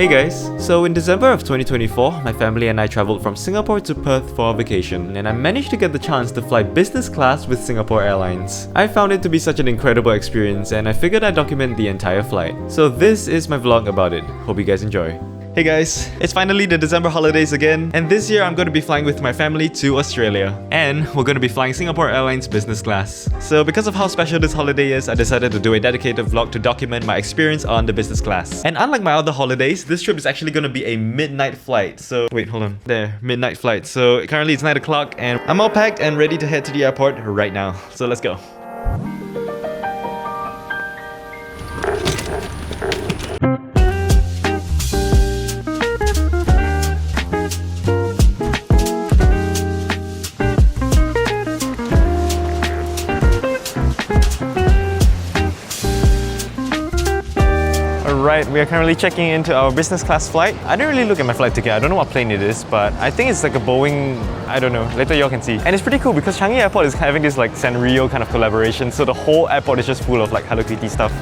Hey guys, so in December of 2024, my family and I travelled from Singapore to Perth for our vacation, and I managed to get the chance to fly business class with Singapore Airlines. I found it to be such an incredible experience, and I figured I'd document the entire flight. So this is my vlog about it. Hope you guys enjoy. Hey guys, it's finally the December holidays again, and this year I'm going to be flying with my family to Australia. And we're going to be flying Singapore Airlines business class. So because of how special this holiday is, I decided to do a dedicated vlog to document my experience on the business class. And unlike my other holidays, this trip is actually going to be a midnight flight. So wait, hold on. There, midnight flight. So currently it's 9 o'clock and I'm all packed and ready to head to the airport right now. So let's go. Right, we are currently checking into our business class flight. I didn't really look at my flight ticket. I don't know what plane it is, but I think it's like a Boeing, I don't know. Later y'all can see. And it's pretty cool because Changi Airport is having this like Sanrio kind of collaboration. So the whole airport is just full of like Hello Kitty stuff.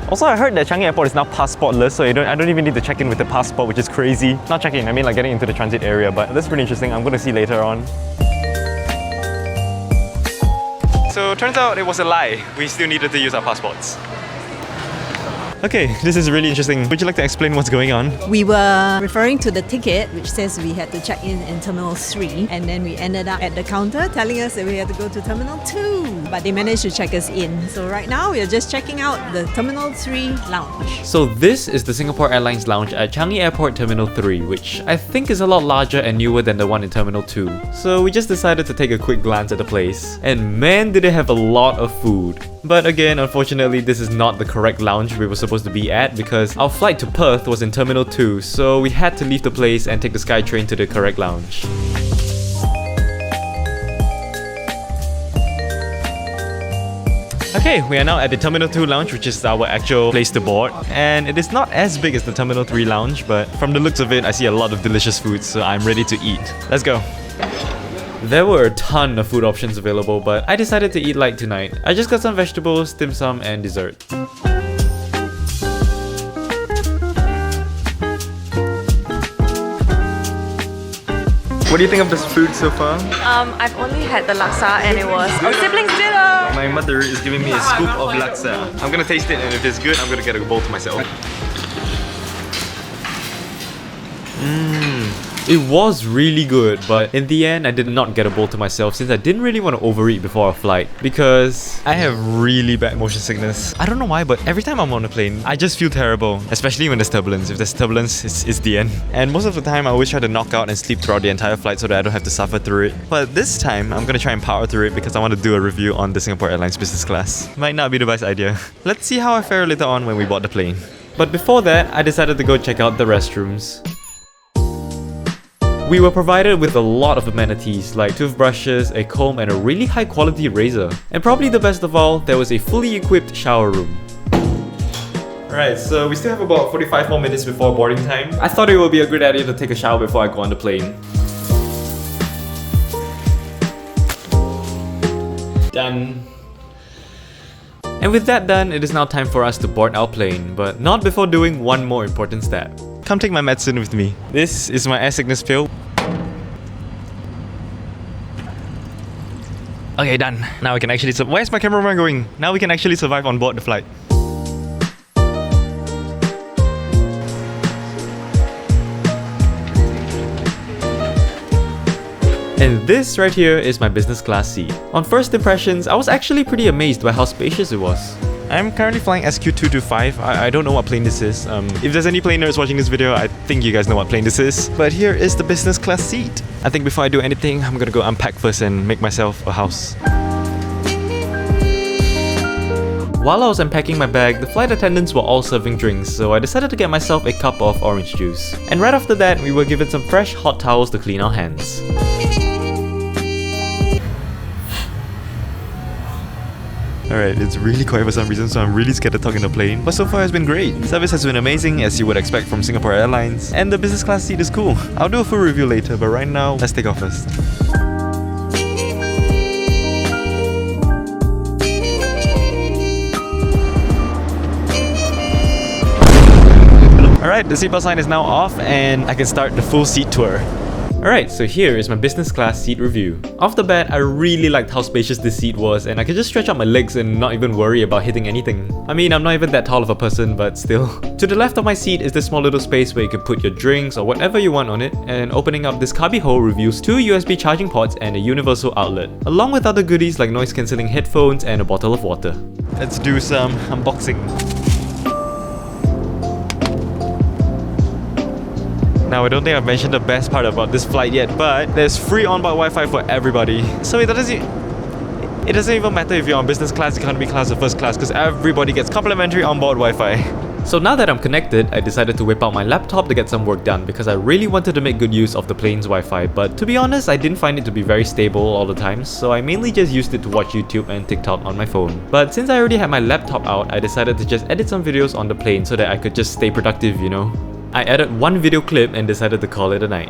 Also, I heard that Changi Airport is now passportless, so I don't even need to check in with the passport, which is crazy. Not check in, I mean like getting into the transit area, but that's pretty interesting. I'm going to see later on. So turns out it was a lie. We still needed to use our passports. Okay, this is really interesting. Would you like to explain what's going on? We were referring to the ticket which says we had to check in Terminal 3, and then we ended up at the counter telling us that we had to go to Terminal 2, but they managed to check us in. So right now we are just checking out the Terminal 3 lounge. So this is the Singapore Airlines lounge at Changi Airport Terminal 3, which I think is a lot larger and newer than the one in Terminal 2. So we just decided to take a quick glance at the place, and man did it have a lot of food. But again, unfortunately, this is not the correct lounge we were supposed to be at because our flight to Perth was in Terminal 2, so we had to leave the place and take the SkyTrain to the correct lounge. Okay, we are now at the Terminal 2 lounge, which is our actual place to board. And it is not as big as the Terminal 3 lounge, but from the looks of it, I see a lot of delicious food, so I'm ready to eat. Let's go. There were a ton of food options available, but I decided to eat light tonight. I just got some vegetables, dim sum, and dessert. What do you think of this food so far? I've only had the laksa and it was our siblings' dinner. My mother is giving me a scoop of laksa. I'm gonna taste it, and if it's good, I'm gonna get a bowl to myself. It was really good, but in the end, I did not get a bowl to myself since I didn't really want to overeat before our flight because I have really bad motion sickness. I don't know why, but every time I'm on a plane, I just feel terrible, especially when there's turbulence. If there's turbulence, it's the end. And most of the time, I always try to knock out and sleep throughout the entire flight so that I don't have to suffer through it. But this time, I'm gonna try and power through it because I want to do a review on the Singapore Airlines business class. Might not be the best idea. Let's see how I fare later on when we board the plane. But before that, I decided to go check out the restrooms. We were provided with a lot of amenities like toothbrushes, a comb, and a really high quality razor. And probably the best of all, there was a fully equipped shower room. Alright, so we still have about 45 more minutes before boarding time. I thought it would be a good idea to take a shower before I go on the plane. Done. And with that done, it is now time for us to board our plane, but not before doing one more important step. Come take my medicine with me. This is my air sickness pill. Okay, done. Now we can actually where's my cameraman going? Now we can actually survive on board the flight. And this right here is my business class seat. On first impressions, I was actually pretty amazed by how spacious it was. I'm currently flying SQ225. I don't know what plane this is. If there's any plane nerds watching this video, I think you guys know what plane this is. But here is the business class seat. I think before I do anything, I'm gonna go unpack first and make myself a house. While I was unpacking my bag, the flight attendants were all serving drinks, so I decided to get myself a cup of orange juice. And right after that, we were given some fresh hot towels to clean our hands. Alright, it's really quiet for some reason, so I'm really scared to talk in the plane. But so far it's been great. Service has been amazing, as you would expect from Singapore Airlines. And the business class seat is cool. I'll do a full review later, but right now, let's take off first. Alright, the seatbelt sign is now off and I can start the full seat tour. Alright, so here is my business class seat review. Off the bat, I really liked how spacious this seat was and I could just stretch out my legs and not even worry about hitting anything. I mean, I'm not even that tall of a person, but still. To the left of my seat is this small little space where you can put your drinks or whatever you want on it, and opening up this cubby hole reveals 2 USB charging ports and a universal outlet, along with other goodies like noise cancelling headphones and a bottle of water. Let's do some unboxing. Now, I don't think I've mentioned the best part about this flight yet, but there's free onboard Wi-Fi for everybody. So it doesn't even matter if you're on business class, economy class or first class, because everybody gets complimentary onboard Wi-Fi. So now that I'm connected, I decided to whip out my laptop to get some work done because I really wanted to make good use of the plane's Wi-Fi, but to be honest, I didn't find it to be very stable all the time, so I mainly just used it to watch YouTube and TikTok on my phone. But since I already had my laptop out, I decided to just edit some videos on the plane so that I could just stay productive, you know. I added one video clip and decided to call it a night.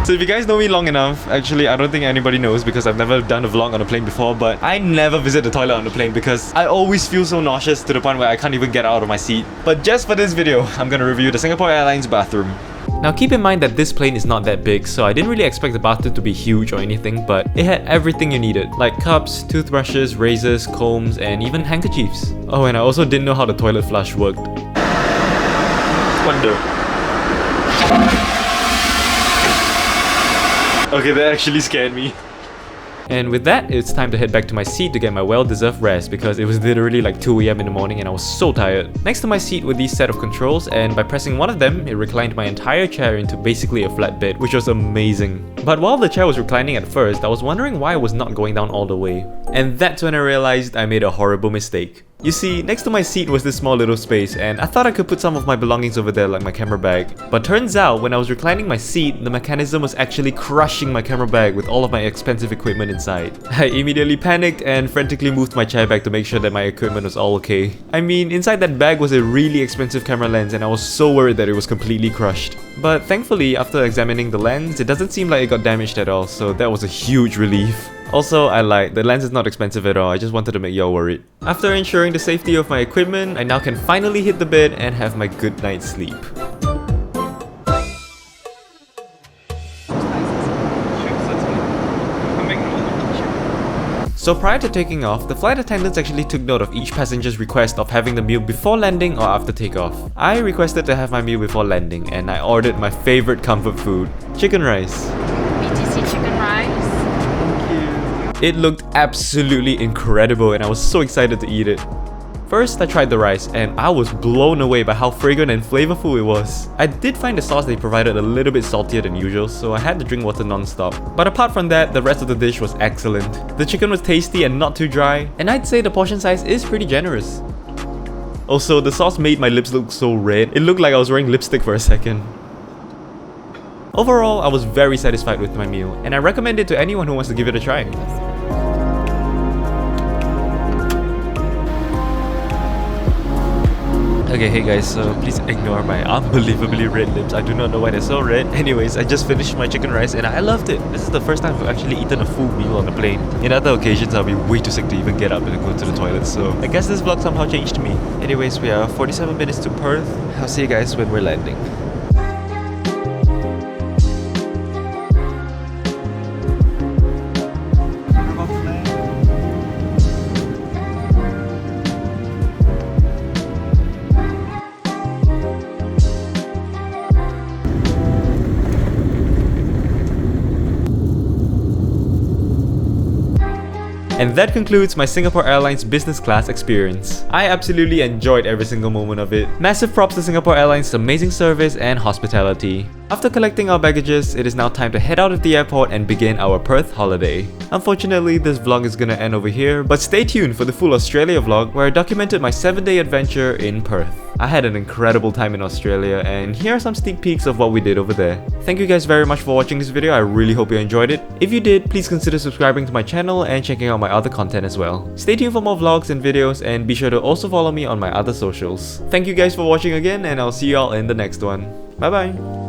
So if you guys know me long enough, actually I don't think anybody knows because I've never done a vlog on a plane before, but I never visit the toilet on the plane because I always feel so nauseous to the point where I can't even get out of my seat. But just for this video, I'm gonna review the Singapore Airlines bathroom. Now keep in mind that this plane is not that big, so I didn't really expect the bathroom to be huge or anything, but it had everything you needed, like cups, toothbrushes, razors, combs, and even handkerchiefs. Oh, and I also didn't know how the toilet flush worked. Wonder. Okay, that actually scared me. And with that, it's time to head back to my seat to get my well-deserved rest because it was literally like 2 AM in the morning and I was so tired. Next to my seat were these set of controls, and by pressing one of them, it reclined my entire chair into basically a flat bed, which was amazing. But while the chair was reclining at first, I was wondering why it was not going down all the way. And that's when I realized I made a horrible mistake. You see, next to my seat was this small little space and I thought I could put some of my belongings over there like my camera bag. But turns out, when I was reclining my seat, the mechanism was actually crushing my camera bag with all of my expensive equipment inside. I immediately panicked and frantically moved my chair back to make sure that my equipment was all okay. I mean, inside that bag was a really expensive camera lens and I was so worried that it was completely crushed. But thankfully, after examining the lens, it doesn't seem like it got damaged at all, so that was a huge relief. Also, I lied, the lens is not expensive at all, I just wanted to make y'all worried. After ensuring the safety of my equipment, I now can finally hit the bed and have my good night's sleep. So prior to taking off, the flight attendants actually took note of each passenger's request of having the meal before landing or after takeoff. I requested to have my meal before landing and I ordered my favorite comfort food, chicken rice. BTC chicken rice. It looked absolutely incredible and I was so excited to eat it. First, I tried the rice and I was blown away by how fragrant and flavorful it was. I did find the sauce they provided a little bit saltier than usual, so I had to drink water non-stop. But apart from that, the rest of the dish was excellent. The chicken was tasty and not too dry, and I'd say the portion size is pretty generous. Also, the sauce made my lips look so red, it looked like I was wearing lipstick for a second. Overall, I was very satisfied with my meal, and I recommend it to anyone who wants to give it a try. Okay, hey guys, so please ignore my unbelievably red lips. I do not know why they're so red. Anyways, I just finished my chicken rice and I loved it. This is the first time I've actually eaten a full meal on a plane. In other occasions, I'll be way too sick to even get up and go to the toilet, so I guess this vlog somehow changed me. Anyways, we are 47 minutes to Perth. I'll see you guys when we're landing. And that concludes my Singapore Airlines business class experience. I absolutely enjoyed every single moment of it. Massive props to Singapore Airlines' amazing service and hospitality. After collecting our baggages, it is now time to head out of the airport and begin our Perth holiday. Unfortunately, this vlog is gonna end over here, but stay tuned for the full Australia vlog where I documented my 7-day adventure in Perth. I had an incredible time in Australia, and here are some sneak peeks of what we did over there. Thank you guys very much for watching this video, I really hope you enjoyed it. If you did, please consider subscribing to my channel and checking out my other content as well. Stay tuned for more vlogs and videos, and be sure to also follow me on my other socials. Thank you guys for watching again, and I'll see you all in the next one. Bye bye!